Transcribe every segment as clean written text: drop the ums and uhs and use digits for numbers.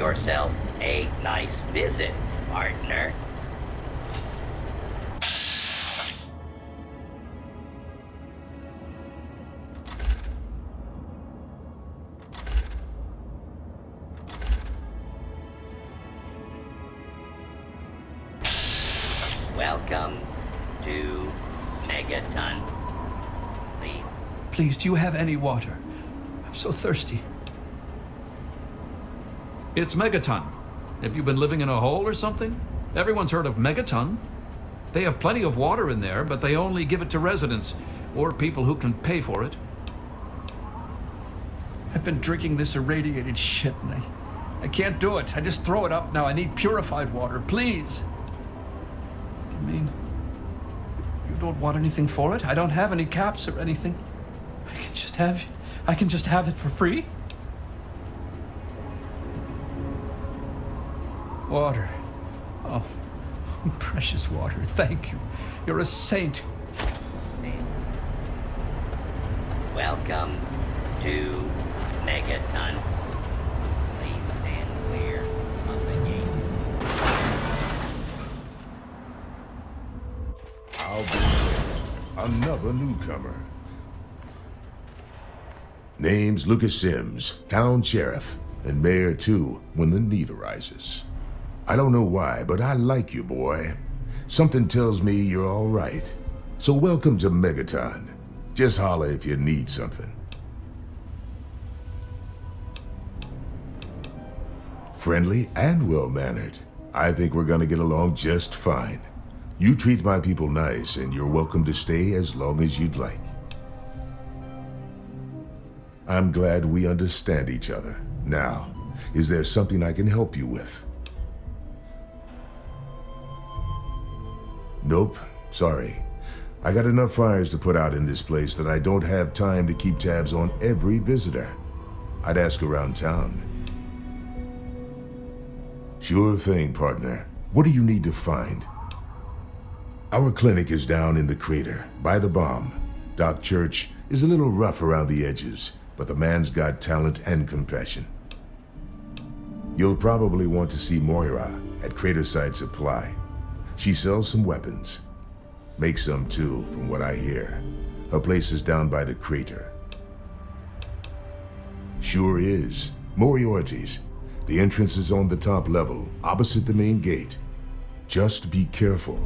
yourself a nice visit, partner. Welcome to Megaton. Please, do you have any water? I'm so thirsty. It's Megaton. Have you been living in a hole or something? Everyone's heard of Megaton. They have plenty of water in there, but they only give it to residents or people who can pay for it. I've been drinking this irradiated shit and I can't do it. I just throw it up now. I need purified water, please. I mean, you don't want anything for it? I don't have any caps or anything. I can just have it for free? Water. Oh, precious water. Thank you. You're a saint. Welcome to Megaton. Please stand clear of the gate. I'll be another newcomer. Name's Lucas Sims, town sheriff, and mayor too, when the need arises. I don't know why, but I like you, boy. Something tells me you're all right. So welcome to Megaton. Just holler if you need something. Friendly and well-mannered. I think we're gonna get along just fine. You treat my people nice, and you're welcome to stay as long as you'd like. I'm glad we understand each other. Now, is there something I can help you with? Nope, sorry. I got enough fires to put out in this place that I don't have time to keep tabs on every visitor. I'd ask around town. Sure thing, partner. What do you need to find? Our clinic is down in the crater, by the bomb. Doc Church is a little rough around the edges, but the man's got talent and compassion. You'll probably want to see Moira at Craterside Supply. She sells some weapons. Makes some too, from what I hear. Her place is down by the crater. Sure is. Moriarty's. The entrance is on the top level, opposite the main gate. Just be careful.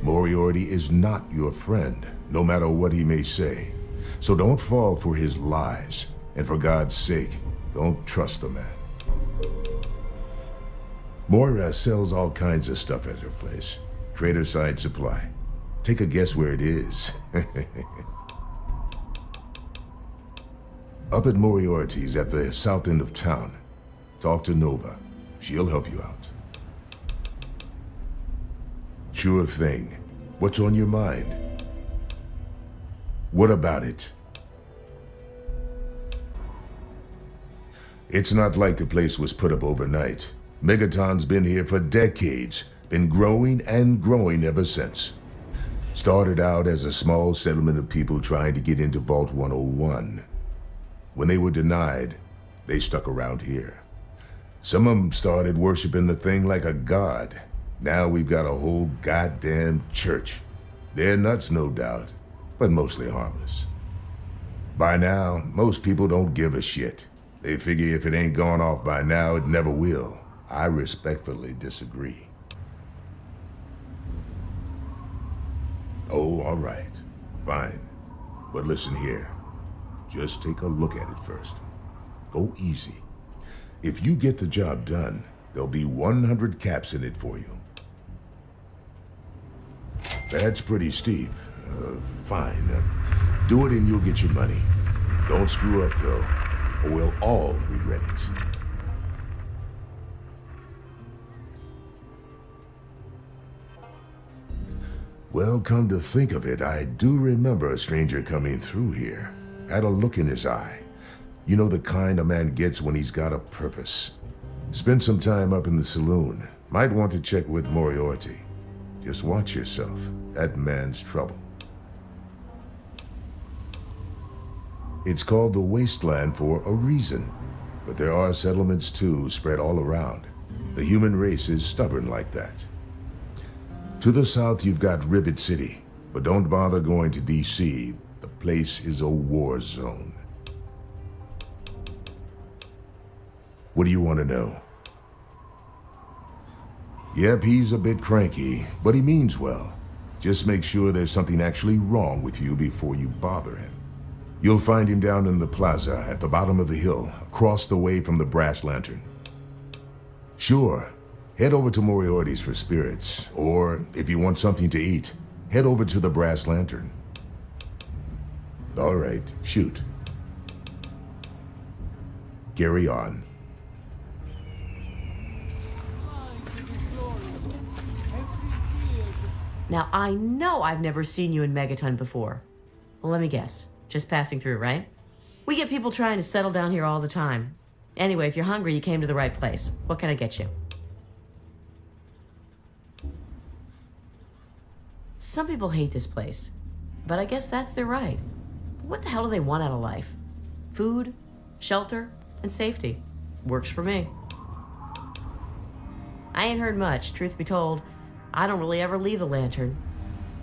Moriarty is not your friend, no matter what he may say. So don't fall for his lies. And for God's sake, don't trust the man. Moira sells all kinds of stuff at her place. Craterside Supply. Take a guess where it is. Up at Moriarty's at the south end of town. Talk to Nova. She'll help you out. Sure thing. What's on your mind? What about it? It's not like the place was put up overnight. Megaton's been here for decades, been growing and growing ever since. Started out as a small settlement of people trying to get into Vault 101. When they were denied, they stuck around here. Some of them started worshiping the thing like a god. Now we've got a whole goddamn church. They're nuts, no doubt, but mostly harmless. By now, most people don't give a shit. They figure if it ain't gone off by now, it never will. I respectfully disagree. Oh, all right. Fine. But listen here. Just take a look at it first. Go easy. If you get the job done, there'll be 100 caps in it for you. That's pretty steep. Fine. Do it and you'll get your money. Don't screw up, though, or we'll all regret it. Well, come to think of it, I do remember a stranger coming through here. Had a look in his eye. You know, the kind a man gets when he's got a purpose. Spent some time up in the saloon. Might want to check with Moriarty. Just watch yourself. That man's trouble. It's called the Wasteland for a reason. But there are settlements too, spread all around. The human race is stubborn like that. To the south, you've got Rivet City, but don't bother going to D.C. The place is a war zone. What do you want to know? Yep, he's a bit cranky, but he means well. Just make sure there's something actually wrong with you before you bother him. You'll find him down in the plaza at the bottom of the hill, across the way from the Brass Lantern. Sure, head over to Moriarty's for spirits, or if you want something to eat, head over to the Brass Lantern. All right, shoot. Carry on. Now, I know I've never seen you in Megaton before. Well, let me guess. Just passing through, right? We get people trying to settle down here all the time. Anyway, if you're hungry, you came to the right place. What can I get you? Some people hate this place, but I guess that's their right. What the hell do they want out of life? Food, shelter, and safety. Works for me. I ain't heard much, truth be told. I don't really ever leave the lantern.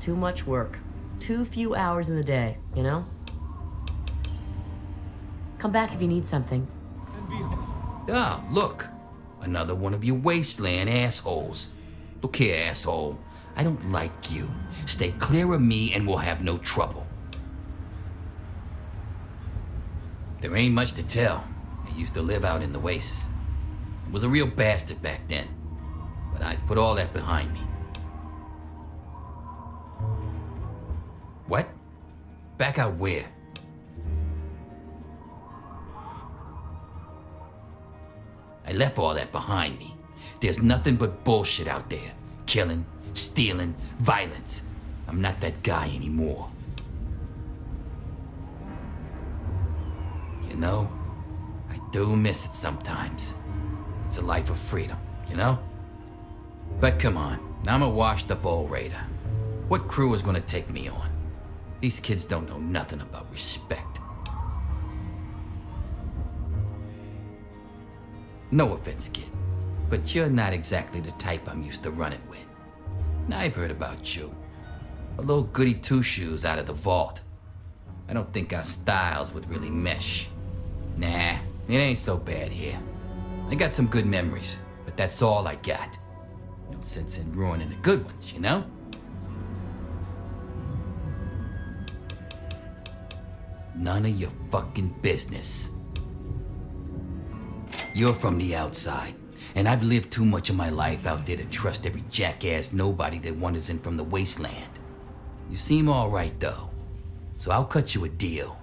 Too much work. Too few hours in the day, you know? Come back if you need something. Ah, look. Another one of you wasteland assholes. Look here, asshole. I don't like you. Stay clear of me and we'll have no trouble. There ain't much to tell. I used to live out in the wastes. I was a real bastard back then. But I've put all that behind me. What? Back out where? I left all that behind me. There's nothing but bullshit out there. Killing, stealing, violence. I'm not that guy anymore. You know, I do miss it sometimes. It's a life of freedom, you know? But come on, I'm a washed up old raider. What crew is gonna take me on? These kids don't know nothing about respect. No offense, kid, but you're not exactly the type I'm used to running with. Now I've heard about you. A little goody two-shoes out of the vault. I don't think our styles would really mesh. Nah, it ain't so bad here. I got some good memories, but that's all I got. No sense in ruining the good ones, you know? None of your fucking business. You're from the outside, and I've lived too much of my life out there to trust every jackass nobody that wanders in from the wasteland. You seem all right, though, so I'll cut you a deal.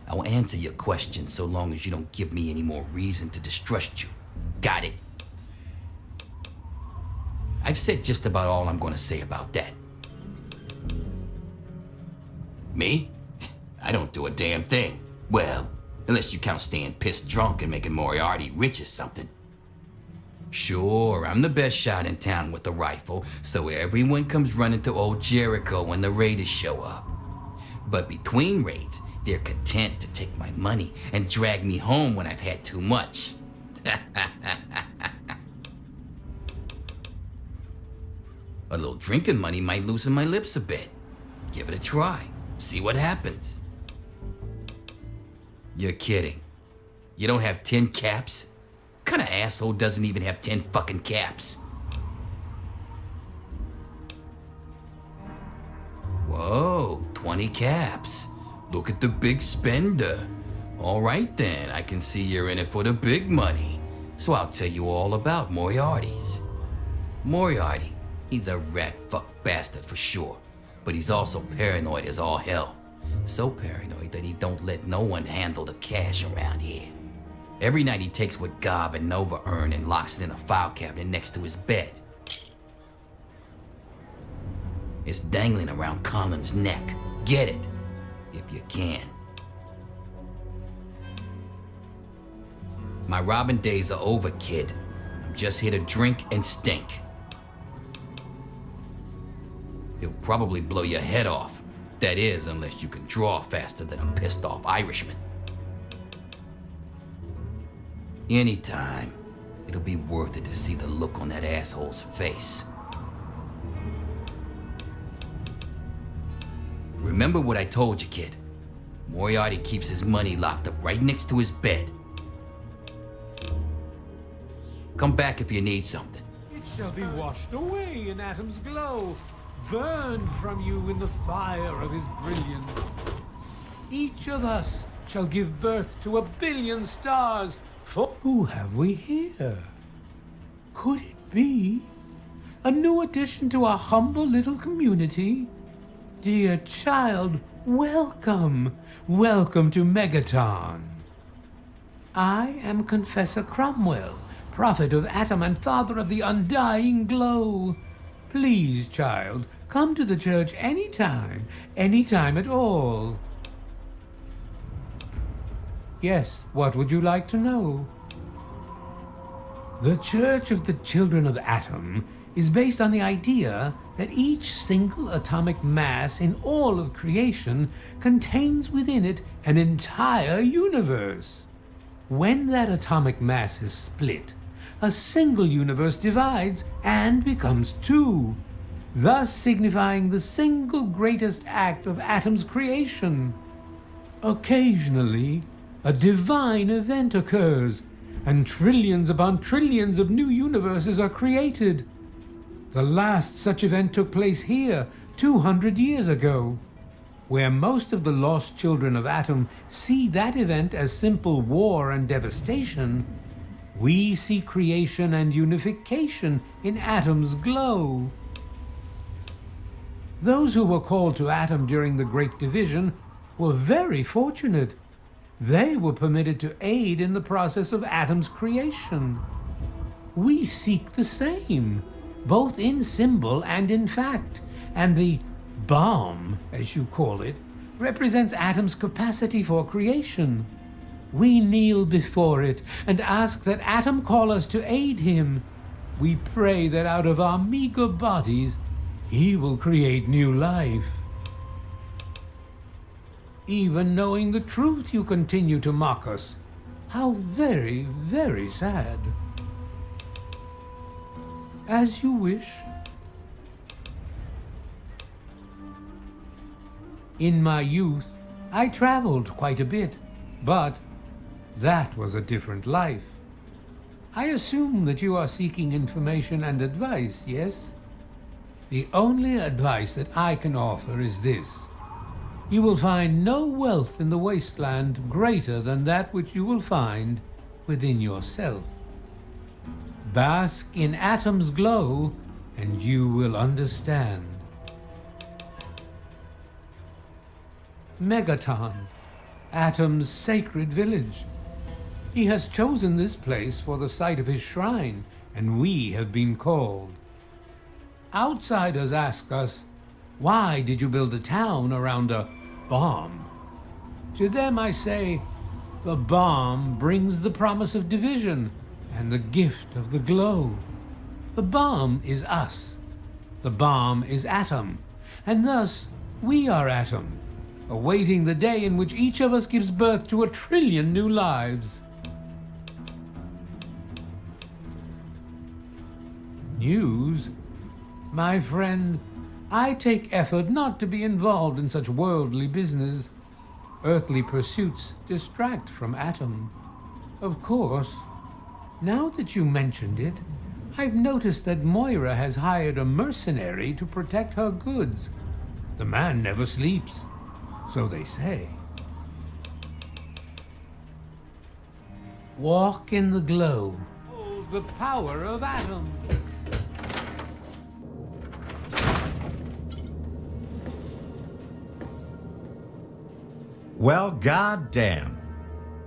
I'll answer your questions so long as you don't give me any more reason to distrust you. Got it? I've said just about all I'm gonna say about that. Me? I don't do a damn thing. Well, unless you count staying pissed drunk and making Moriarty rich or something. Sure, I'm the best shot in town with a rifle, so everyone comes running to old Jericho when the raiders show up. But between raids, they're content to take my money and drag me home when I've had too much. A little drinking money might loosen my lips a bit. Give it a try. See what happens. You're kidding. You don't have 10 caps? What kind of asshole doesn't even have 10 fucking caps? Whoa, 20 caps. Look at the big spender. All right then, I can see you're in it for the big money. So I'll tell you all about Moriarty's. Moriarty, he's a rat-fuck bastard for sure, but he's also paranoid as all hell. So paranoid that he don't let no one handle the cash around here. Every night he takes what Gob and Nova earn and locks it in a file cabinet next to his bed. It's dangling around Colin's neck. Get it, if you can. My robbing days are over, kid. I'm just here to drink and stink. He'll probably blow your head off. That is, unless you can draw faster than a pissed off Irishman. Anytime. It'll be worth it to see the look on that asshole's face. Remember what I told you, kid. Moriarty keeps his money locked up right next to his bed. Come back if you need something. It shall be washed away in Atom's glow, burned from you in the fire of his brilliance. Each of us shall give birth to 1 billion stars. For who have we here? Could it be a new addition to our humble little community? Dear child, welcome. Welcome to Megaton. I am Confessor Cromwell, prophet of Atom and father of the undying glow. Please, child, come to the church anytime at all. Yes, what would you like to know? The Church of the Children of Atom is based on the idea that each single atomic mass in all of creation contains within it an entire universe. When that atomic mass is split, a single universe divides and becomes two, thus signifying the single greatest act of Atom's creation. Occasionally, a divine event occurs, and trillions upon trillions of new universes are created. The last such event took place here 200 years ago. Where most of the lost children of Atom see that event as simple war and devastation, we see creation and unification in Atom's glow. Those who were called to Atom during the Great Division were very fortunate. They were permitted to aid in the process of Atom's creation. We seek the same, both in symbol and in fact, and the bomb, as you call it, represents Atom's capacity for creation. We kneel before it and ask that Atom call us to aid him. We pray that out of our meager bodies, he will create new life. Even knowing the truth, you continue to mock us. How very, very sad. As you wish. In my youth, I traveled quite a bit, but that was a different life. I assume that you are seeking information and advice, yes? The only advice that I can offer is this. You will find no wealth in the wasteland greater than that which you will find within yourself. Bask in Atom's glow, and you will understand. Megaton, Atom's sacred village. He has chosen this place for the site of his shrine, and we have been called. Outsiders ask us, why did you build a town around a bomb? To them I say, the bomb brings the promise of division and the gift of the glow. The bomb is us. The bomb is Atom, and thus we are Atom, awaiting the day in which each of us gives birth to 1 trillion new lives. News? My friend, I take effort not to be involved in such worldly business. Earthly pursuits distract from Atom. Of course, now that you mentioned it, I've noticed that Moira has hired a mercenary to protect her goods. The man never sleeps, so they say. Walk in the glow. Hold the power of Atom. Well, goddamn.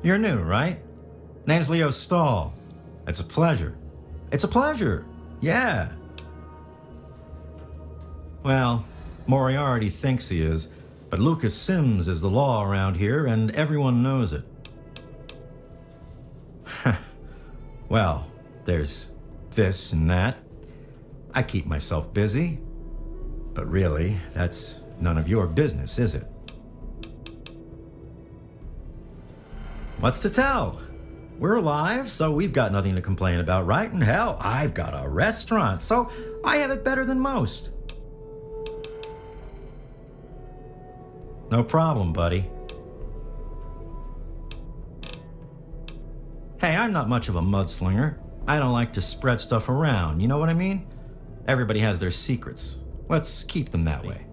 You're new, right? Name's Leo Stahl. It's a pleasure. It's a pleasure. Yeah. Well, Moriarty thinks he is, but Lucas Sims is the law around here, and everyone knows it. Well, there's this and that. I keep myself busy. But really, that's none of your business, is it? What's to tell? We're alive, so we've got nothing to complain about, right? And hell, I've got a restaurant, so I have it better than most. No problem, buddy. Hey, I'm not much of a mudslinger. I don't like to spread stuff around, you know what I mean? Everybody has their secrets. Let's keep them that way.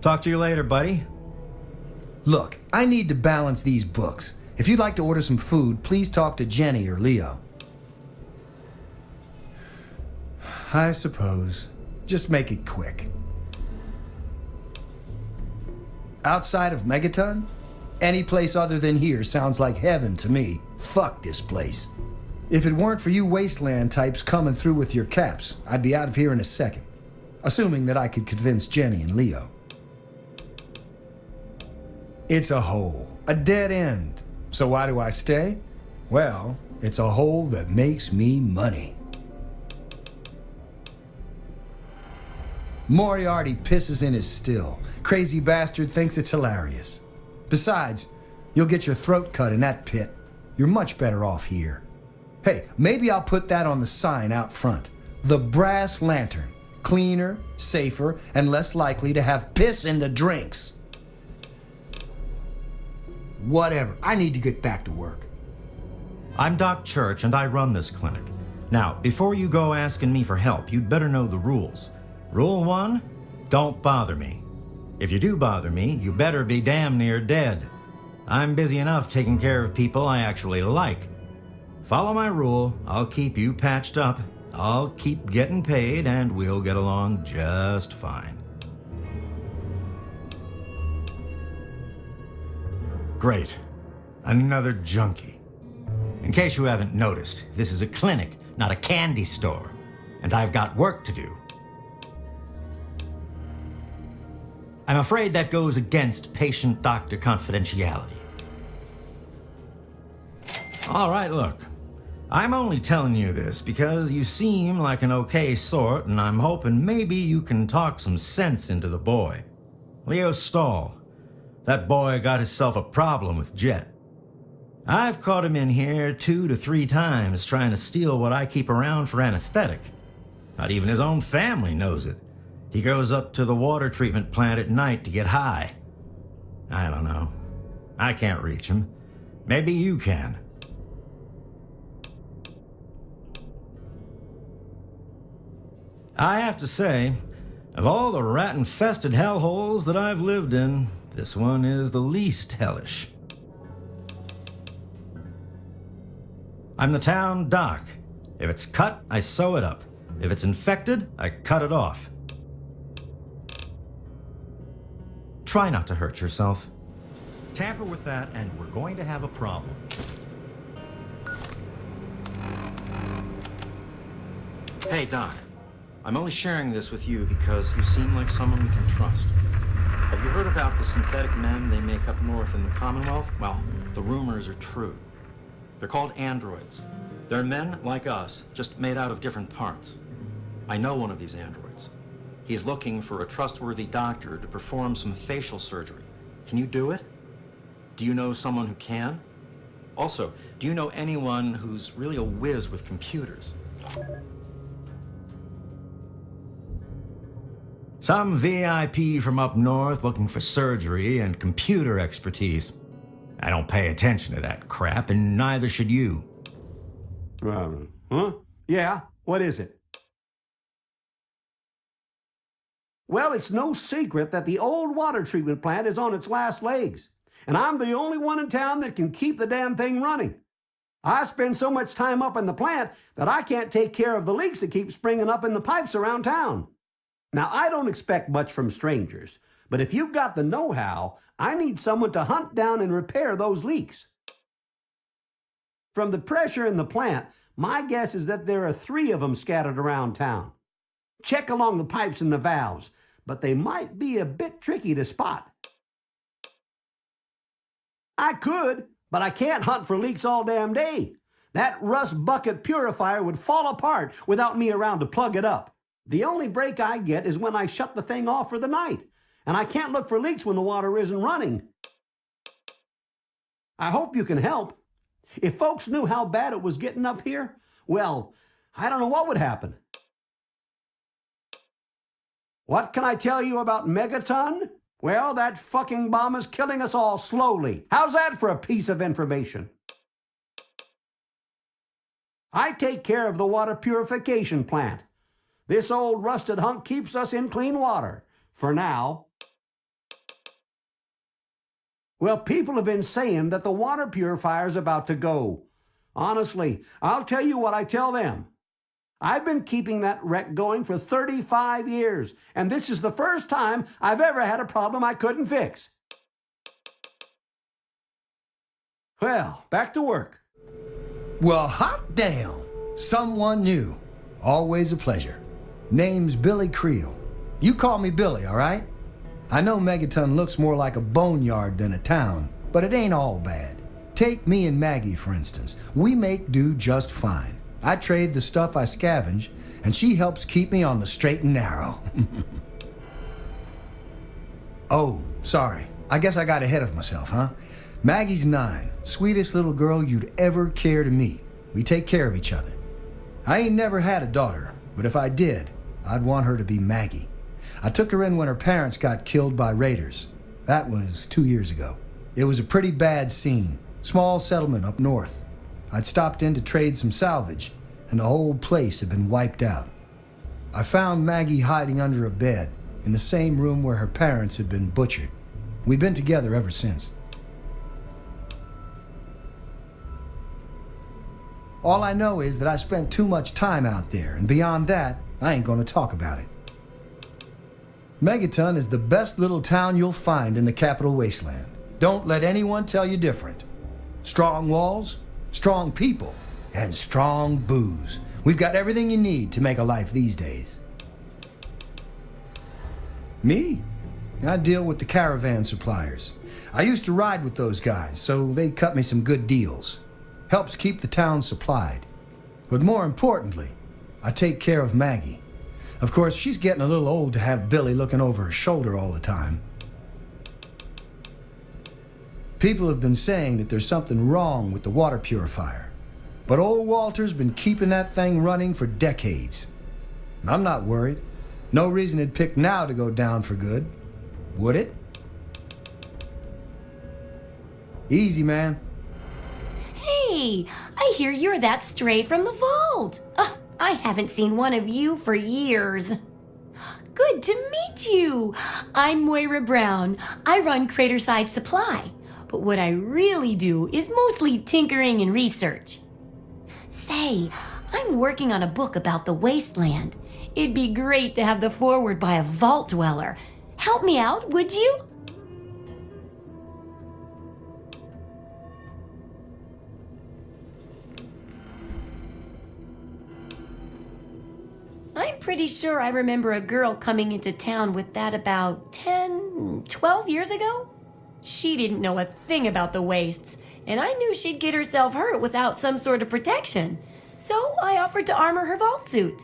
Talk to you later, buddy. Look, I need to balance these books. If you'd like to order some food, please talk to Jenny or Leo. I suppose. Just make it quick. Outside of Megaton? Any place other than here sounds like heaven to me. Fuck this place. If it weren't for you wasteland types coming through with your caps, I'd be out of here in a second. Assuming that I could convince Jenny and Leo. It's a hole. A dead end. So why do I stay? Well, it's a hole that makes me money. Moriarty pisses in his still. Crazy bastard thinks it's hilarious. Besides, you'll get your throat cut in that pit. You're much better off here. Hey, maybe I'll put that on the sign out front. The Brass Lantern. Cleaner, safer, and less likely to have piss in the drinks. Whatever. I need to get back to work. I'm Doc Church, and I run this clinic. Now, before you go asking me for help, you'd better know the rules. Rule 1, don't bother me. If you do bother me, you better be damn near dead. I'm busy enough taking care of people I actually like. Follow my rule, I'll keep you patched up, I'll keep getting paid, and we'll get along just fine. Great. Another junkie. In case you haven't noticed, this is a clinic, not a candy store. And I've got work to do. I'm afraid that goes against patient-doctor confidentiality. All right, look. I'm only telling you this because you seem like an okay sort, and I'm hoping maybe you can talk some sense into the boy. Leo Stahl. That boy got himself a problem with Jet. I've caught him in here 2 to 3 times trying to steal what I keep around for anesthetic. Not even his own family knows it. He goes up to the water treatment plant at night to get high. I don't know. I can't reach him. Maybe you can. I have to say, of all the rat-infested hellholes that I've lived in, this one is the least hellish. I'm the town doc. If it's cut, I sew it up. If it's infected, I cut it off. Try not to hurt yourself. Tamper with that, and we're going to have a problem. Hey, Doc. I'm only sharing this with you because you seem like someone we can trust. Have you heard about the synthetic men they make up north in the Commonwealth? Well, the rumors are true. They're called androids. They're men like us, just made out of different parts. I know one of these androids. He's looking for a trustworthy doctor to perform some facial surgery. Can you do it? Do you know someone who can? Also, do you know anyone who's really a whiz with computers? Some VIP from up north looking for surgery and computer expertise. I don't pay attention to that crap, and neither should you. Huh? Yeah, what is it? Well, it's no secret that the old water treatment plant is on its last legs, and I'm the only one in town that can keep the damn thing running. I spend so much time up in the plant that I can't take care of the leaks that keep springing up in the pipes around town. Now, I don't expect much from strangers, but if you've got the know-how, I need someone to hunt down and repair those leaks. From the pressure in the plant, my guess is that there are 3 of them scattered around town. Check along the pipes and the valves, but they might be a bit tricky to spot. I could, but I can't hunt for leaks all damn day. That rust bucket purifier would fall apart without me around to plug it up. The only break I get is when I shut the thing off for the night, and I can't look for leaks when the water isn't running. I hope you can help. If folks knew how bad it was getting up here, well, I don't know what would happen. What can I tell you about Megaton? Well, that fucking bomb is killing us all slowly. How's that for a piece of information? I take care of the water purification plant. This old rusted hunk keeps us in clean water, for now. Well, people have been saying that the water purifier's about to go. Honestly, I'll tell you what I tell them. I've been keeping that wreck going for 35 years, and this is the first time I've ever had a problem I couldn't fix. Well, back to work. Well, hot damn. Someone new. Always a pleasure. Name's Billy Creel. You call me Billy, all right? I know Megaton looks more like a boneyard than a town, but it ain't all bad. Take me and Maggie, for instance. We make do just fine. I trade the stuff I scavenge, and she helps keep me on the straight and narrow. Oh, sorry. I guess I got ahead of myself, huh? Maggie's 9, sweetest little girl you'd ever care to meet. We take care of each other. I ain't never had a daughter, but if I did, I'd want her to be Maggie. I took her in when her parents got killed by raiders. That was 2 years ago. It was a pretty bad scene. Small settlement up north. I'd stopped in to trade some salvage, and the whole place had been wiped out. I found Maggie hiding under a bed in the same room where her parents had been butchered. We've been together ever since. All I know is that I spent too much time out there, and beyond that, I ain't gonna talk about it. Megaton is the best little town you'll find in the Capital Wasteland. Don't let anyone tell you different. Strong walls, strong people, and strong booze. We've got everything you need to make a life these days. Me? I deal with the caravan suppliers. I used to ride with those guys, so they cut me some good deals. Helps keep the town supplied. But more importantly, I take care of Maggie. Of course, she's getting a little old to have Billy looking over her shoulder all the time. People have been saying that there's something wrong with the water purifier. But old Walter's been keeping that thing running for decades. I'm not worried. No reason it'd pick now to go down for good. Would it? Easy, man. Hey, I hear you're that stray from the vault. Oh, I haven't seen one of you for years. Good to meet you. I'm Moira Brown. I run Craterside Supply. But what I really do is mostly tinkering and research. Say, I'm working on a book about the wasteland. It'd be great to have the foreword by a vault dweller. Help me out, would you? I'm pretty sure I remember a girl coming into town with that about 10, 12 years ago. She didn't know a thing about the wastes, and I knew she'd get herself hurt without some sort of protection. So I offered to armor her vault suit.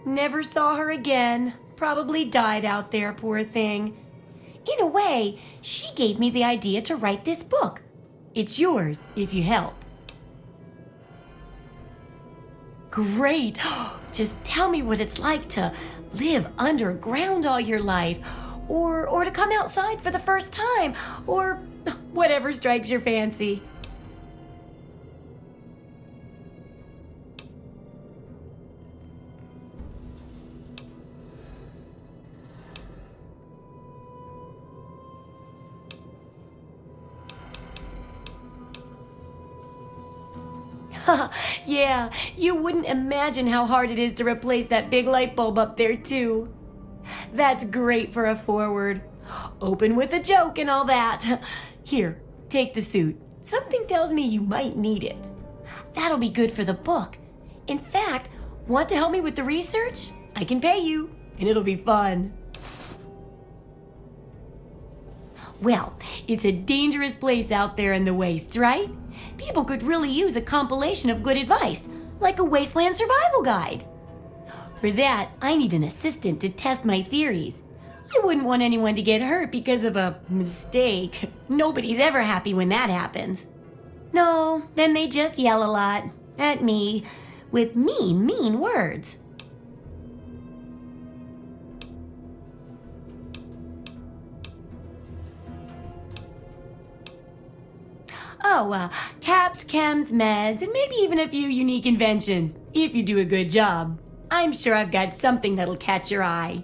Never saw her again. Probably died out there, poor thing. In a way, she gave me the idea to write this book. It's yours if you help. Great. Just tell me what it's like to live underground all your life, or to come outside for the first time, or whatever strikes your fancy. Yeah, you wouldn't imagine how hard it is to replace that big light bulb up there, too. That's great for a foreword. Open with a joke and all that. Here, take the suit. Something tells me you might need it. That'll be good for the book. In fact, want to help me with the research? I can pay you, and it'll be fun. Well, it's a dangerous place out there in the wastes, right? People could really use a compilation of good advice, like a wasteland survival guide. For that, I need an assistant to test my theories. I wouldn't want anyone to get hurt because of a mistake. Nobody's ever happy when that happens. No, then they just yell a lot at me with mean words. Oh, caps, chems, meds, and maybe even a few unique inventions, if you do a good job. I'm sure I've got something that'll catch your eye.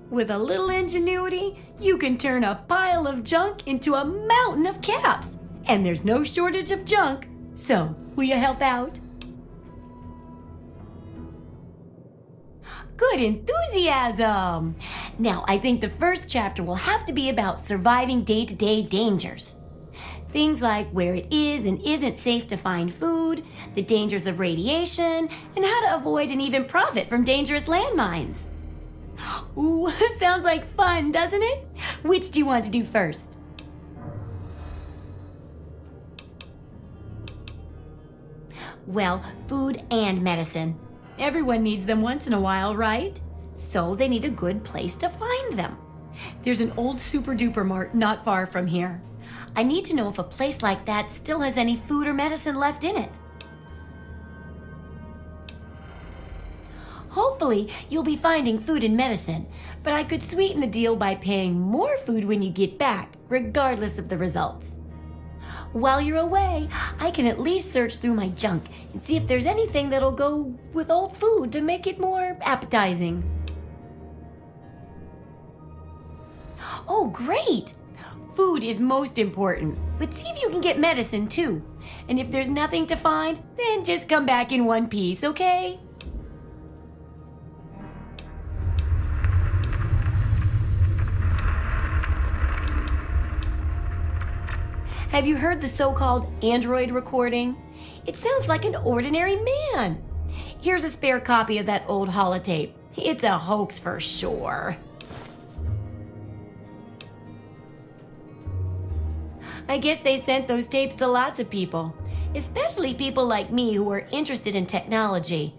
With a little ingenuity, you can turn a pile of junk into a mountain of caps. And there's no shortage of junk, so will you help out? Good enthusiasm! Now, I think the first chapter will have to be about surviving day-to-day dangers. Things like where it is and isn't safe to find food, the dangers of radiation, and how to avoid and even profit from dangerous landmines. Ooh, sounds like fun, doesn't it? Which do you want to do first? Well, food and medicine. Everyone needs them once in a while, right? So they need a good place to find them. There's an old super-duper mart not far from here. I need to know if a place like that still has any food or medicine left in it. Hopefully, you'll be finding food and medicine, but I could sweeten the deal by paying more food when you get back, regardless of the results. While you're away, I can at least search through my junk and see if there's anything that'll go with old food to make it more appetizing. Oh, great! Food is most important, but see if you can get medicine too. And if there's nothing to find, then just come back in one piece, okay? Have you heard the so-called android recording? It sounds like an ordinary man. Here's a spare copy of that old holotape. It's a hoax for sure. I guess they sent those tapes to lots of people, especially people like me who are interested in technology.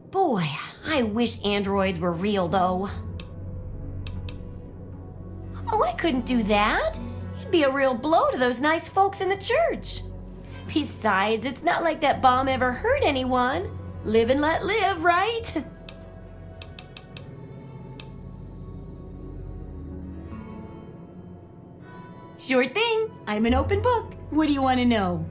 Boy, I wish androids were real, though. Oh, I couldn't do that. It'd be a real blow to those nice folks in the church. Besides, it's not like that bomb ever hurt anyone. Live and let live, right? Sure thing. I'm an open book. What do you want to know?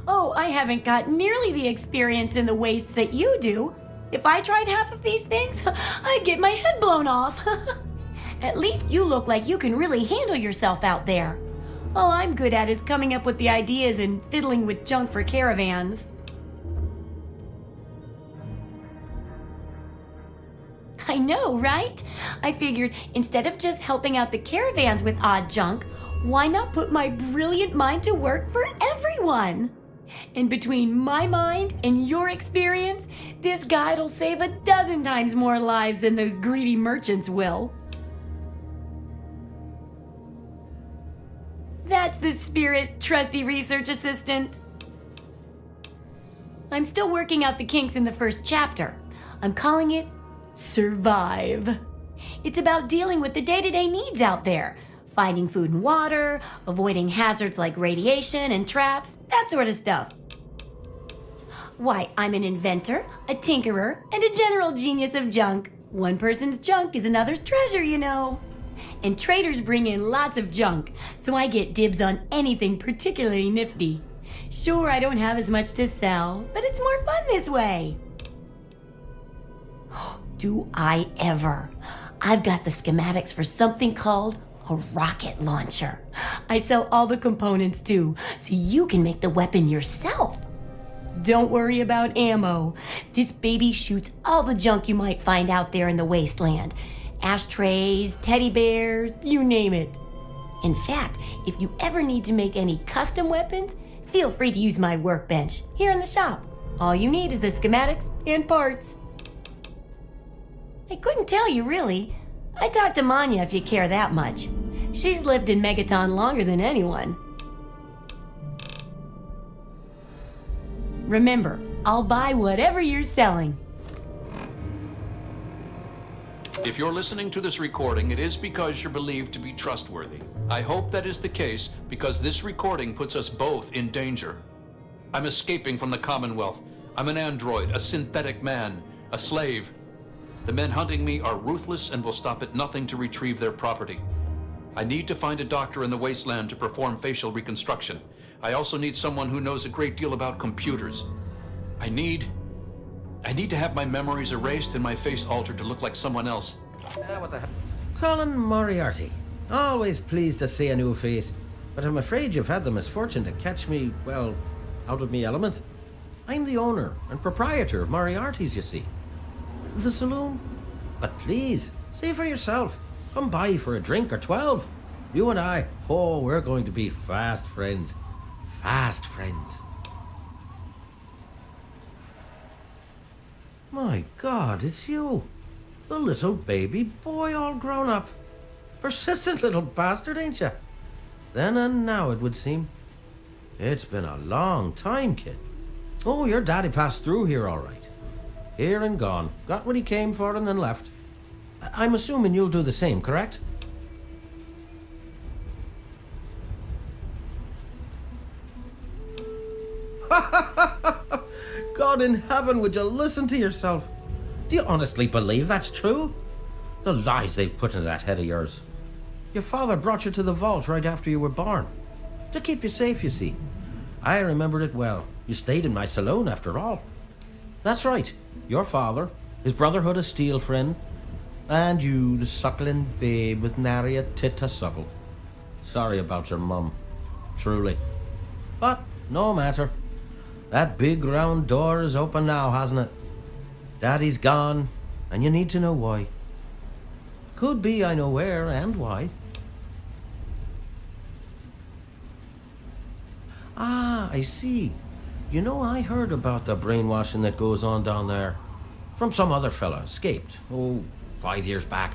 Oh, I haven't got nearly the experience in the wastes that you do. If I tried half of these things, I'd get my head blown off. At least you look like you can really handle yourself out there. All I'm good at is coming up with the ideas and fiddling with junk for caravans. I know, right? I figured instead of just helping out the caravans with odd junk, why not put my brilliant mind to work for everyone? And between my mind and your experience, this guide'll save 12 times more lives than those greedy merchants will. That's the spirit, trusty research assistant. I'm still working out the kinks in the first chapter. I'm calling it Survive. It's about dealing with the day-to-day needs out there. Finding food and water, avoiding hazards like radiation and traps, that sort of stuff. Why, I'm an inventor, a tinkerer, and a general genius of junk. One person's junk is another's treasure, you know. And traders bring in lots of junk, so I get dibs on anything particularly nifty. Sure, I don't have as much to sell, but it's more fun this way. Do I ever? I've got the schematics for something called a rocket launcher. I sell all the components too, so you can make the weapon yourself. Don't worry about ammo. This baby shoots all the junk you might find out there in the wasteland. Ashtrays, teddy bears, you name it. In fact, if you ever need to make any custom weapons, feel free to use my workbench here in the shop. All you need is the schematics and parts. I couldn't tell you, really. I talked to Manya if you care that much. She's lived in Megaton longer than anyone. Remember, I'll buy whatever you're selling. If you're listening to this recording, it is because you're believed to be trustworthy. I hope that is the case because this recording puts us both in danger. I'm escaping from the Commonwealth. I'm an android, a synthetic man, a slave. The men hunting me are ruthless and will stop at nothing to retrieve their property. I need to find a doctor in the wasteland to perform facial reconstruction. I also need someone who knows a great deal about computers. I need to have my memories erased and my face altered to look like someone else. What the hell? Colin Moriarty. Always pleased to see a new face. But I'm afraid you've had the misfortune to catch me, well, out of me element. I'm the owner and proprietor of Moriarty's, you see. The saloon. But please, see for yourself. Come by for a drink or 12. You and I, oh, we're going to be fast friends. Fast friends. My God, it's you. The little baby boy all grown up. Persistent little bastard, ain't you? Then and now, it would seem. It's been a long time, kid. Oh, your daddy passed through here all right. Here and gone. Got what he came for and then left. I'm assuming you'll do the same, correct? God in heaven, would you listen to yourself? Do you honestly believe that's true? The lies they've put into that head of yours. Your father brought you to the vault right after you were born. To keep you safe, you see. I remember it well. You stayed in my saloon after all. That's right. Your father, his Brotherhood of Steel friend, and you, the suckling babe with nary a tit to suckle. Sorry about your mum. Truly. But no matter. That big round door is open now, hasn't it? Daddy's gone, and you need to know why. Could be I know where and why. Ah, I see. You know, I heard about the brainwashing that goes on down there. From some other fella, escaped. 5 years back.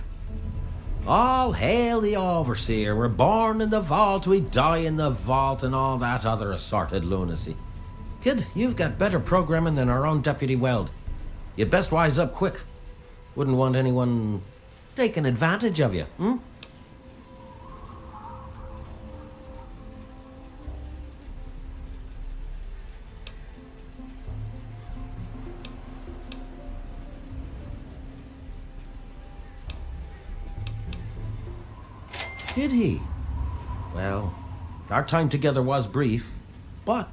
All hail the overseer. We're born in the vault, we die in the vault, and all that other assorted lunacy. Kid, you've got better programming than our own Deputy Weld. You'd best wise up quick. Wouldn't want anyone taking advantage of you, hmm? Did he? Well, our time together was brief, but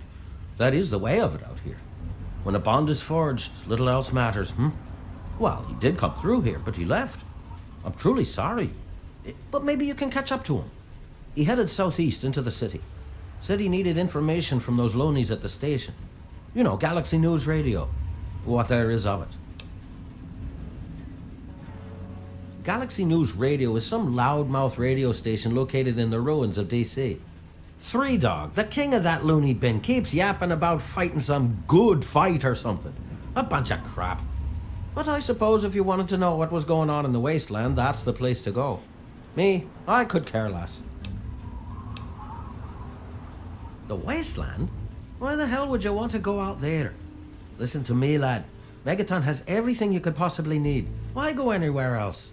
that is the way of it out here. When a bond is forged, little else matters, hmm? Well, he did come through here, but he left. I'm truly sorry. But maybe you can catch up to him. He headed southeast into the city. Said he needed information from those loonies at the station. You know, Galaxy News Radio. What there is of it. Galaxy News Radio is some loudmouth radio station located in the ruins of DC. Three Dog, the king of that loony bin, keeps yapping about fighting some good fight or something. A bunch of crap. But I suppose if you wanted to know what was going on in the wasteland, that's the place to go. Me, I could care less. The wasteland? Why the hell would you want to go out there? Listen to me, lad. Megaton has everything you could possibly need. Why go anywhere else?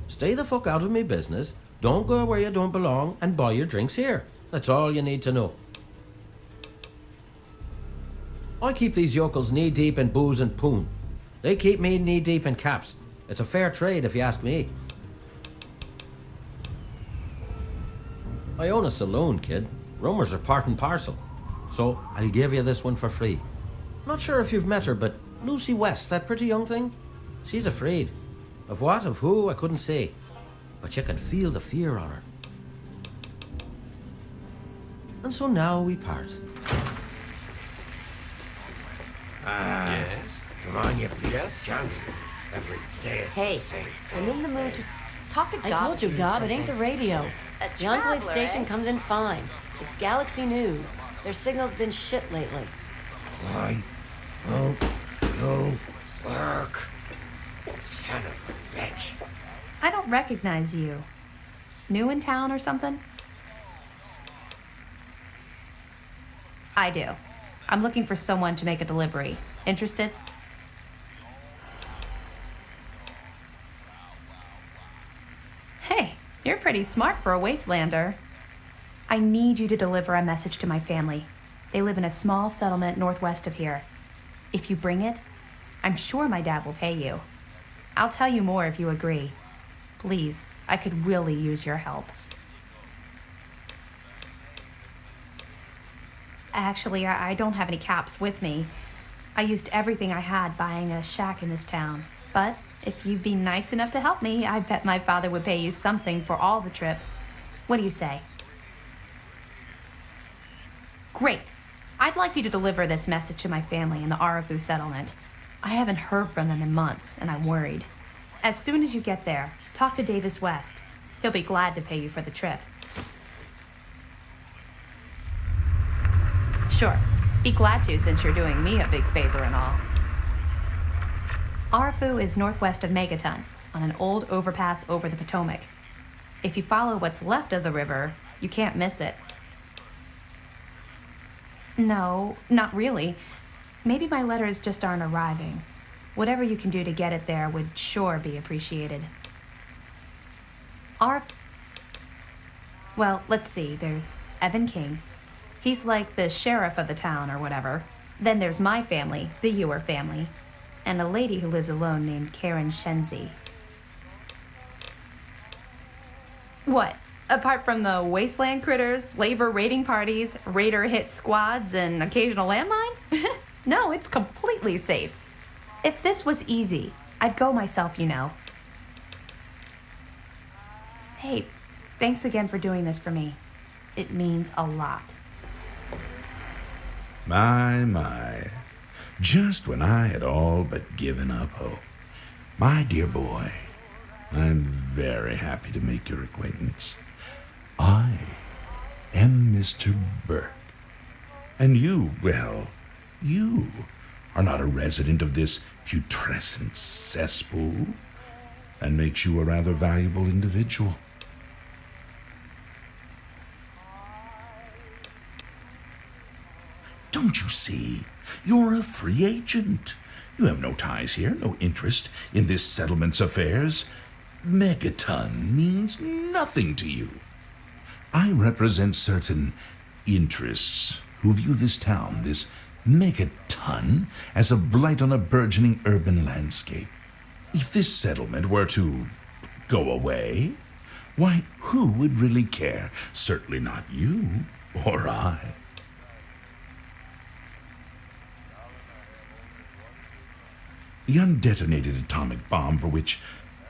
Stay the fuck out of me business, don't go where you don't belong, and buy your drinks here. That's all you need to know. I keep these yokels knee-deep in booze and poon. They keep me knee-deep in caps. It's a fair trade, if you ask me. I own a saloon, kid. Rumors are part and parcel. So, I'll give you this one for free. Not sure if you've met her, but Lucy West, that pretty young thing? She's afraid. Of what, of who, I couldn't say. But you can feel the fear on her. And so now we part. Yes? Come on, you piece of junk. Every day it's Hey, the same. I'm in the mood to talk to Gob. I told you, Gob, it ain't the radio. The Enclave traveler, station eh? comes in fine. It's Galaxy News. Their signal's been shit lately. I won't go work. Son of a bitch. I don't recognize you. New in town or something? I do. I'm looking for someone to make a delivery. Interested? You're pretty smart for a wastelander. I need you to deliver a message to my family. They live in a small settlement northwest of here. If you bring it, I'm sure my dad will pay you. I'll tell you more if you agree. Please, I could really use your help. Actually, I don't have any caps with me. I used everything I had buying a shack in this town. But if you'd be nice enough to help me, I bet my father would pay you something for all the trip. What do you say? Great. I'd like you to deliver this message to my family in the Arafu settlement. I haven't heard from them in months, and I'm worried. As soon as you get there, talk to Davis West. He'll be glad to pay you for the trip. Sure. Be glad to, since you're doing me a big favor and all. Arafu is northwest of Megaton, on an old overpass over the Potomac. If you follow what's left of the river, you can't miss it. No, not really. Maybe my letters just aren't arriving. Whatever you can do to get it there would sure be appreciated. Well, let's see. There's Evan King. He's like the sheriff of the town or whatever. Then there's my family, the Ewer family, and a lady who lives alone named Karen Shenzi. What? Apart from the wasteland critters, labor raiding parties, raider hit squads, and occasional landmine? No, it's completely safe. If this was easy, I'd go myself, you know. Hey, thanks again for doing this for me. It means a lot. My. Just when I had all but given up hope. My dear boy, I'm very happy to make your acquaintance. I am Mr. Burke. And you, well, you are not a resident of this putrescent cesspool. That makes you a rather valuable individual. Don't you see? You're a free agent. You have no ties here, no interest in this settlement's affairs. Megaton means nothing to you. I represent certain interests who view this town, this Megaton, as a blight on a burgeoning urban landscape. If this settlement were to go away, why, who would really care? Certainly not you or I. The undetonated atomic bomb for which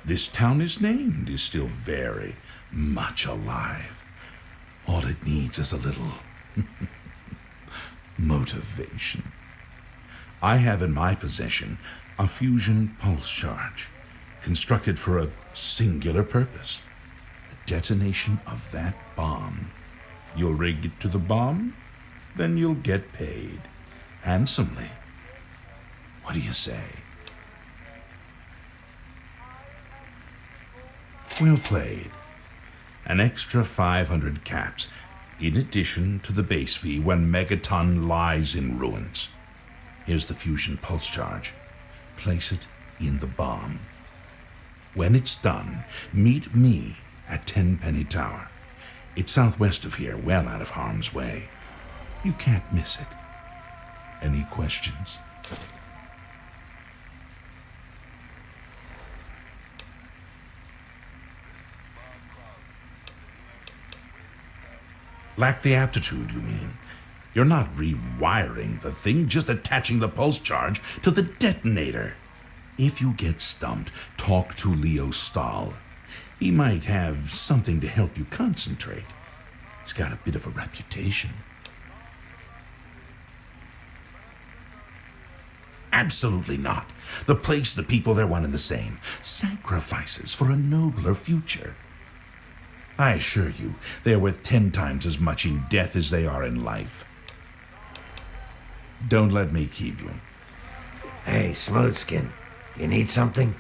this town is named is still very much alive. All it needs is a little motivation. I have in my possession a fusion pulse charge, constructed for a singular purpose: the detonation of that bomb. You'll rig it to the bomb, then you'll get paid handsomely. What do you say? Well played. An extra 500 caps, in addition to the base fee when Megaton lies in ruins. Here's the fusion pulse charge. Place it in the bomb. When it's done, meet me at Tenpenny Tower. It's southwest of here, well out of harm's way. You can't miss it. Any questions? Lack the aptitude, you mean? You're not rewiring the thing, just attaching the pulse charge to the detonator. If you get stumped, talk to Leo Stahl. He might have something to help you concentrate. He's got a bit of a reputation. Absolutely not. The place, the people, they're one and the same. Sacrifices for a nobler future. I assure you, they're worth 10 times as much in death as they are in life. Don't let me keep you. Hey, Smoothskin, you need something?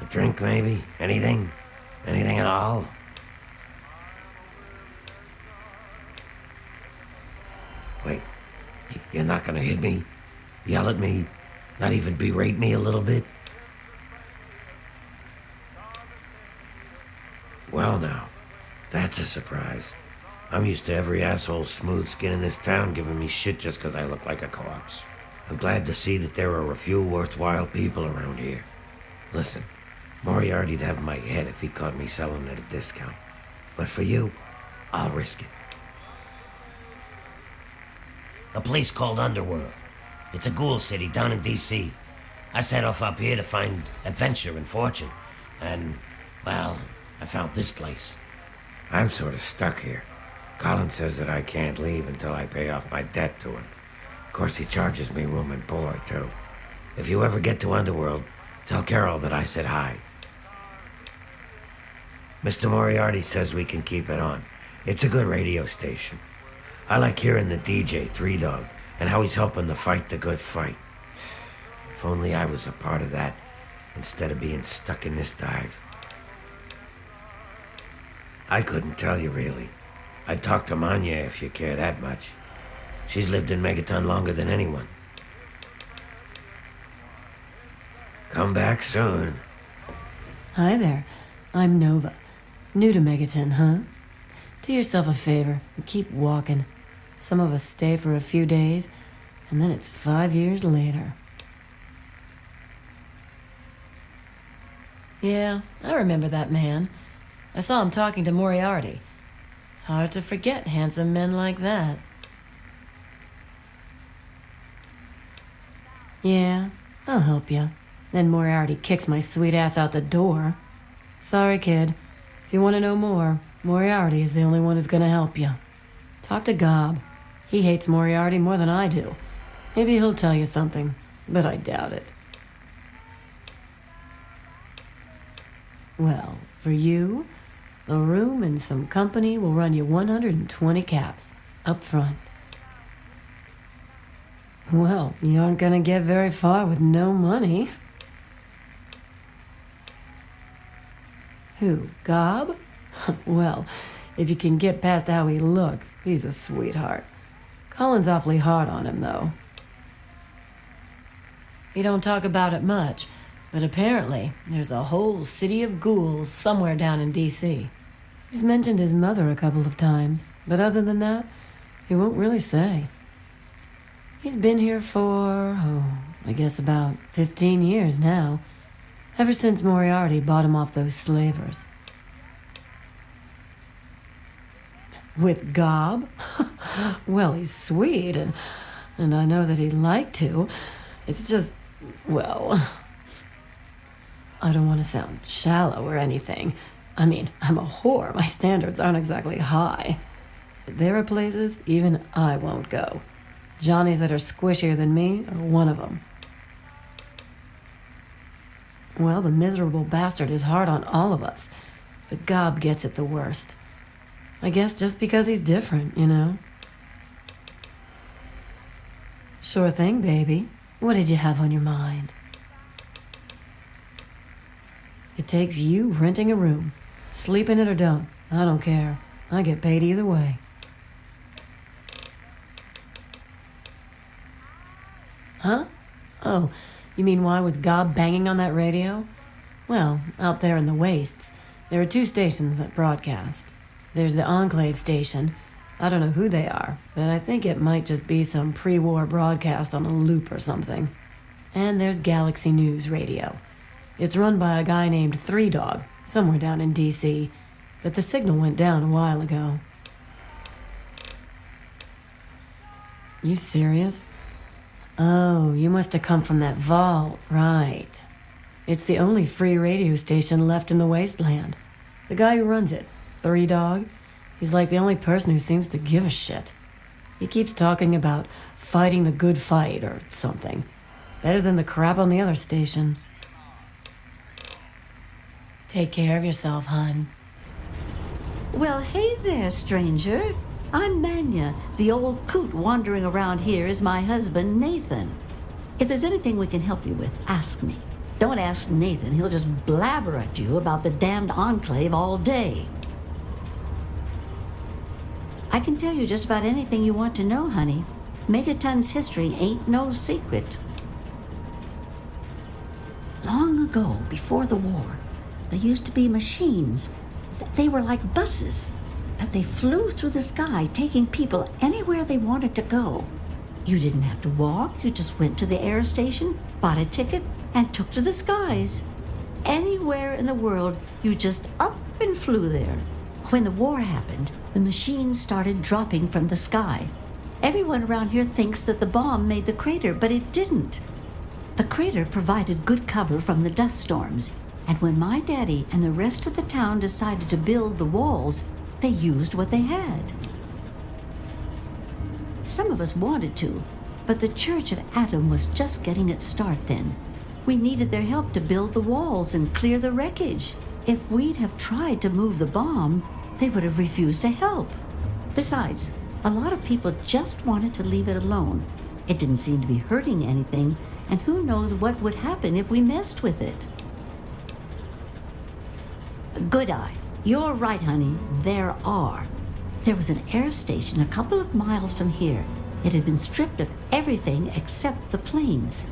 A drink, maybe? Anything? Anything at all? Wait, you're not gonna hit me? Yell at me? Not even berate me a little bit? Well now, That's a surprise. I'm used to every asshole smooth skin in this town giving me shit just because I look like a corpse. I'm glad to see that there are a few worthwhile people around here. Listen, Moriarty'd have my head if he caught me selling at a discount. But for you, I'll risk it. A place called Underworld. It's a ghoul city down in D.C. I set off up here to find adventure and fortune. And, well, I found this place. I'm sort of stuck here. Colin says that I can't leave until I pay off my debt to him. Of course, he charges me room and board, too. If you ever get to Underworld, tell Carol that I said hi. Mr. Moriarty says we can keep it on. It's a good radio station. I like hearing the DJ, Three Dog, and how he's helping to fight the good fight. If only I was a part of that, instead of being stuck in this dive. I couldn't tell you, really. I'd talk to Manya if you care that much. She's lived in Megaton longer than anyone. Come back soon. Hi there. I'm Nova. New to Megaton, huh? Do yourself a favor and keep walking. Some of us stay for a few days, and then it's 5 years later. Yeah, I remember that man. I saw him talking to Moriarty. It's hard to forget handsome men like that. Yeah, I'll help you. Then Moriarty kicks my sweet ass out the door. Sorry, kid. If you want to know more, Moriarty is the only one who's gonna help you. Talk to Gob. He hates Moriarty more than I do. Maybe he'll tell you something, but I doubt it. Well, for you, a room and some company will run you 120 caps, up front. Well, you aren't gonna get very far with no money. Who, Gob? Well, if you can get past how he looks, he's a sweetheart. Colin's awfully hard on him, though. He don't talk about it much, but apparently there's a whole city of ghouls somewhere down in D.C. He's mentioned his mother a couple of times, but other than that, he won't really say. He's been here for, I guess about 15 years now, ever since Moriarty bought him off those slavers. With Gob? Well, he's sweet, and I know that he'd like to. It's just, well, I don't want to sound shallow or anything. I mean, I'm a whore. My standards aren't exactly high. But there are places even I won't go. Johnnies that are squishier than me are one of them. Well, the miserable bastard is hard on all of us, but Gob gets it the worst. I guess just because he's different, you know? Sure thing, baby. What did you have on your mind? It takes you renting a room. Sleep in it or don't. I don't care. I get paid either way. Huh? Oh, you mean why was Gob banging on that radio? Well, out there in the wastes, there are 2 stations that broadcast. There's the Enclave station. I don't know who they are, but I think it might just be some pre-war broadcast on a loop or something. And there's Galaxy News Radio. It's run by a guy named Three Dog, somewhere down in D.C., but the signal went down a while ago. You serious? Oh, you must have come from that vault, right. It's the only free radio station left in the wasteland. The guy who runs it, Three Dog, he's like the only person who seems to give a shit. He keeps talking about fighting the good fight or something. Better than the crap on the other station. Take care of yourself, hon. Well, hey there, stranger. I'm Manya. The old coot wandering around here is my husband, Nathan. If there's anything we can help you with, ask me. Don't ask Nathan. He'll just blabber at you about the damned Enclave all day. I can tell you just about anything you want to know, honey. Megaton's history ain't no secret. Long ago, before the war, there used to be machines They were like buses, but they flew through the sky, taking people anywhere they wanted to go. You didn't have to walk, you just went to the air station, bought a ticket, and took to the skies. Anywhere in the world, you just up and flew there. When the war happened, the machines started dropping from the sky. Everyone around here thinks that the bomb made the crater, but it didn't. The crater provided good cover from the dust storms, and when my daddy and the rest of the town decided to build the walls, they used what they had. Some of us wanted to, but the Church of Atom was just getting its start then. We needed their help to build the walls and clear the wreckage. If we'd have tried to move the bomb, they would have refused to help. Besides, a lot of people just wanted to leave it alone. It didn't seem to be hurting anything, and who knows what would happen if we messed with it. Good eye. You're right, honey. There are. There was an air station a couple of miles from here. It had been stripped of everything except the planes.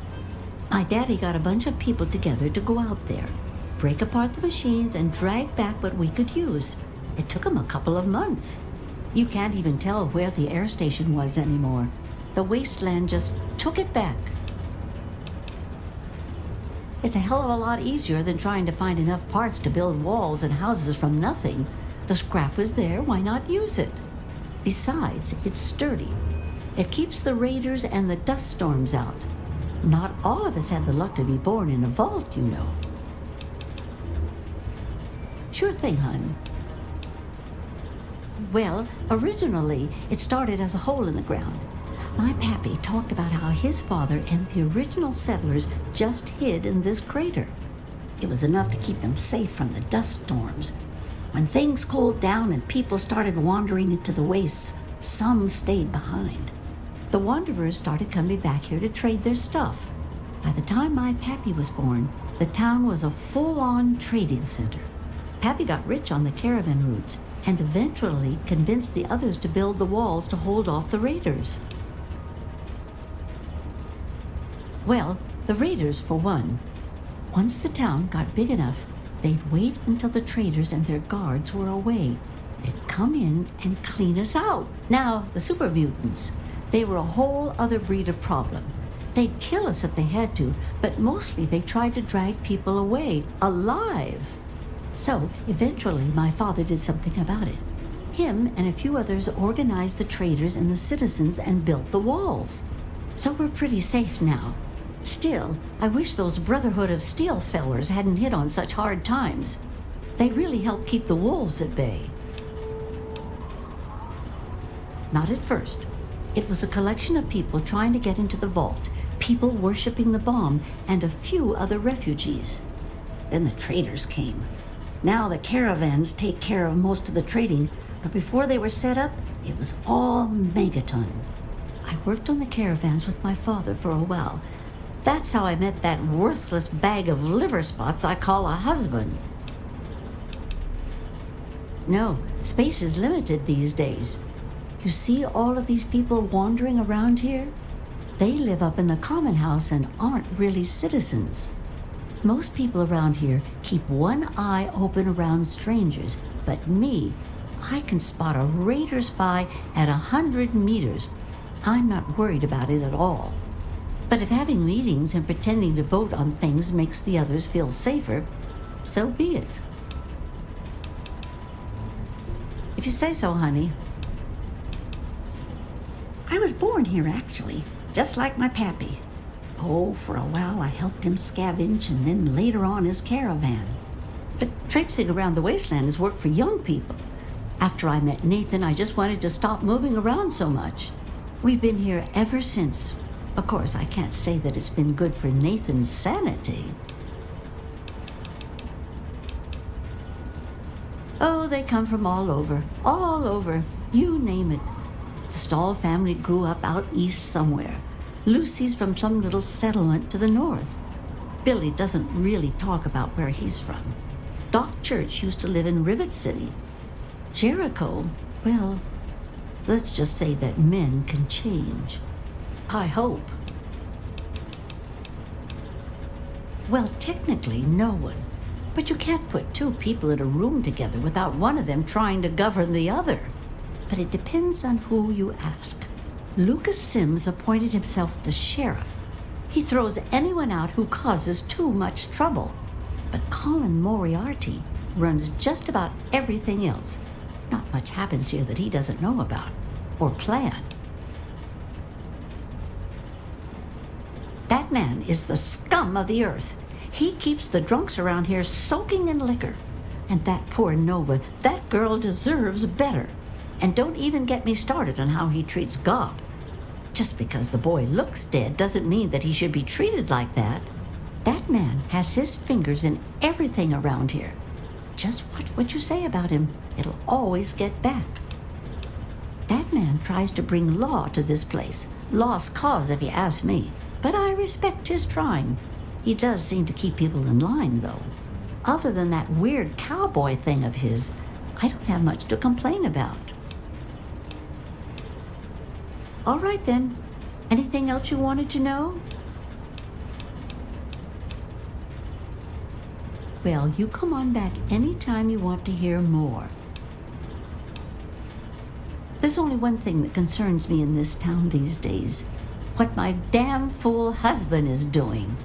My daddy got a bunch of people together to go out there, break apart the machines, and drag back what we could use. It took him a couple of months. You can't even tell where the air station was anymore. The wasteland just took it back. It's a hell of a lot easier than trying to find enough parts to build walls and houses from nothing. The scrap was there, why not use it? Besides, it's sturdy. It keeps the raiders and the dust storms out. Not all of us had the luck to be born in a vault, you know. Sure thing, hon. Well, originally, it started as a hole in the ground. My pappy talked about how his father and the original settlers just hid in this crater. It was enough to keep them safe from the dust storms. When things cooled down and people started wandering into the wastes, some stayed behind. The wanderers started coming back here to trade their stuff. By the time my pappy was born, the town was a full-on trading center. Pappy got rich on the caravan routes and eventually convinced the others to build the walls to hold off the raiders. Well, the raiders, for one. Once the town got big enough, they'd wait until the traders and their guards were away. They'd come in and clean us out. Now, the super mutants, they were a whole other breed of problem. They'd kill us if they had to, but mostly they tried to drag people away, alive. So, eventually, my father did something about it. Him and a few others organized the traders and the citizens and built the walls. So we're pretty safe now. Still, I wish those Brotherhood of Steel fellers hadn't hit on such hard times. They really helped keep the wolves at bay. Not at first. It was a collection of people trying to get into the vault, people worshipping the bomb, and a few other refugees. Then the traders came. Now the caravans take care of most of the trading, but before they were set up, it was all Megaton. I worked on the caravans with my father for a while. That's how I met that worthless bag of liver spots I call a husband. No, space is limited these days. You see all of these people wandering around here? They live up in the common house and aren't really citizens. Most people around here keep one eye open around strangers, but me, I can spot a raider spy at 100 meters. I'm not worried about it at all. But if having meetings and pretending to vote on things makes the others feel safer, so be it. If you say so, honey. I was born here, actually, just like my pappy. Oh, for a while I helped him scavenge and then later on his caravan. But traipsing around the wasteland is work for young people. After I met Nathan, I just wanted to stop moving around so much. We've been here ever since. Of course, I can't say that it's been good for Nathan's sanity. Oh, they come from all over, you name it. The Stahl family grew up out east somewhere. Lucy's from some little settlement to the north. Billy doesn't really talk about where he's from. Doc Church used to live in Rivet City. Jericho, well, let's just say that men can change. I hope. Well, technically, no one. But you can't put two people in a room together without one of them trying to govern the other. But it depends on who you ask. Lucas Sims appointed himself the sheriff. He throws anyone out who causes too much trouble. But Colin Moriarty runs just about everything else. Not much happens here that he doesn't know about or plan. That man is the scum of the earth. He keeps the drunks around here soaking in liquor. And that poor Nova, that girl deserves better. And don't even get me started on how he treats Gob. Just because the boy looks dead doesn't mean that he should be treated like that. That man has his fingers in everything around here. Just watch what you say about him. It'll always get back. That man tries to bring law to this place. Lost cause, if you ask me. But I respect his trying. He does seem to keep people in line, though. Other than that weird cowboy thing of his, I don't have much to complain about. All right, then. Anything else you wanted to know? Well, you come on back anytime you want to hear more. There's only one thing that concerns me in this town these days. What my damn fool husband is doing.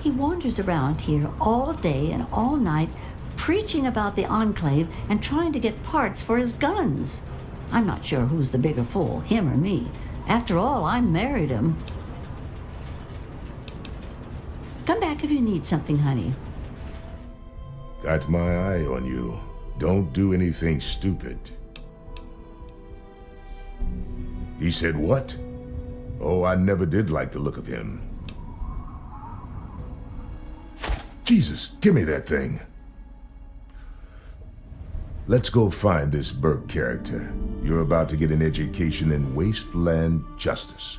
He wanders around here all day and all night, preaching about the Enclave and trying to get parts for his guns. I'm not sure who's the bigger fool, him or me. After all, I married him. Come back if you need something, honey. Got my eye on you. Don't do anything stupid. He said what? Oh, I never did like the look of him. Jesus, give me that thing. Let's go find this Burke character. You're about to get an education in wasteland justice.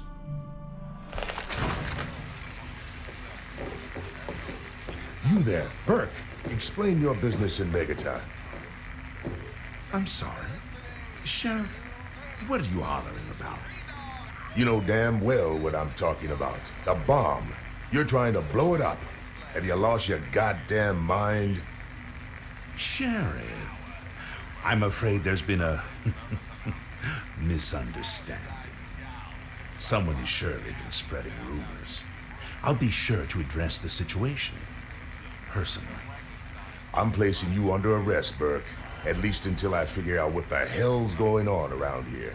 You there, Burke. Explain your business in Megaton. I'm sorry. Sheriff, what are you hollering about? You know damn well what I'm talking about. The bomb. You're trying to blow it up. Have you lost your goddamn mind? Sheriff, I'm afraid there's been a misunderstanding. Someone has surely been spreading rumors. I'll be sure to address the situation personally. I'm placing you under arrest, Burke. At least until I figure out what the hell's going on around here.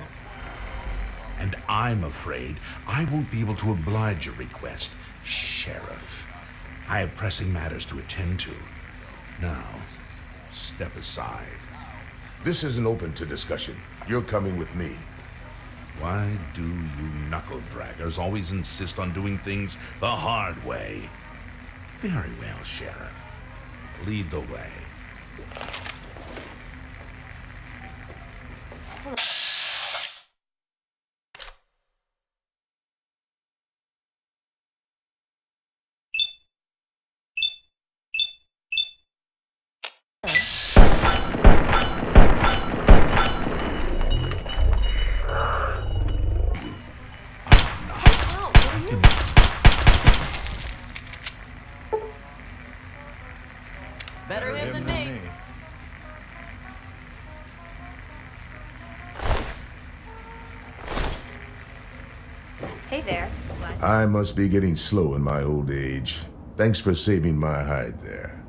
And I'm afraid I won't be able to oblige your request, Sheriff. I have pressing matters to attend to. Now, step aside. This isn't open to discussion. You're coming with me. Why do you knuckle-draggers always insist on doing things the hard way? Very well, Sheriff. Lead the way. Better him than me. Hey there. I must be getting slow in my old age. Thanks for saving my hide there.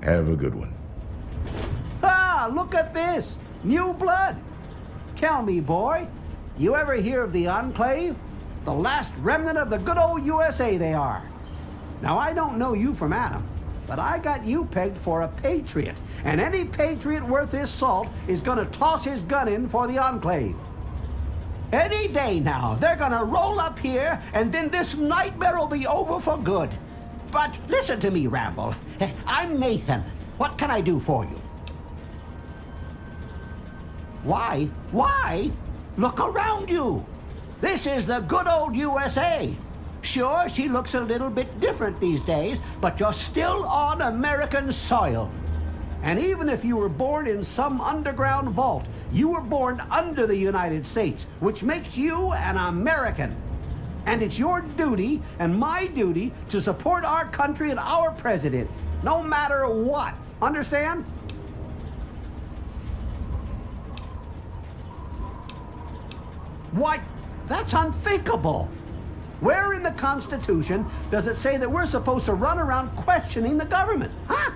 Have a good one. Ah, look at this! New blood! Tell me, boy, you ever hear of the Enclave? The last remnant of the good old USA they are. Now, I don't know you from Adam, but I got you pegged for a patriot, and any patriot worth his salt is gonna toss his gun in for the Enclave. Any day now, they're gonna roll up here, and then this nightmare will be over for good. But listen to me, Ramble. I'm Nathan. What can I do for you? Why? Why? Look around you. This is the good old USA. Sure, she looks a little bit different these days, but you're still on American soil. And even if you were born in some underground vault, you were born under the United States, which makes you an American. And it's your duty and my duty to support our country and our president, no matter what. Understand? Why, that's unthinkable. Where in the Constitution does it say that we're supposed to run around questioning the government? Huh?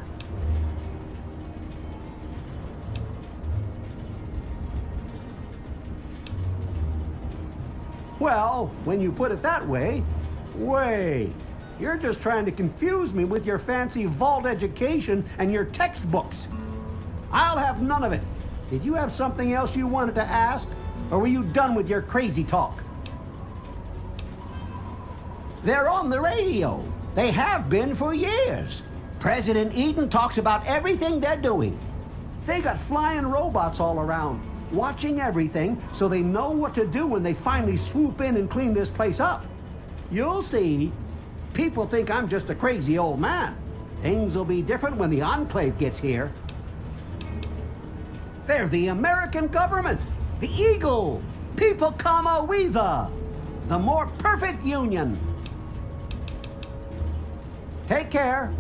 Well, when you put it that way, you're just trying to confuse me with your fancy vault education and your textbooks. I'll have none of it. Did you have something else you wanted to ask? Or were you done with your crazy talk? They're on the radio. They have been for years. President Eden talks about everything they're doing. They got flying robots all around, watching everything so they know what to do when they finally swoop in and clean this place up. You'll see. People think I'm just a crazy old man. Things will be different when the Enclave gets here. They're the American government, the Eagle, People Kama Weather, the more perfect union. Take care.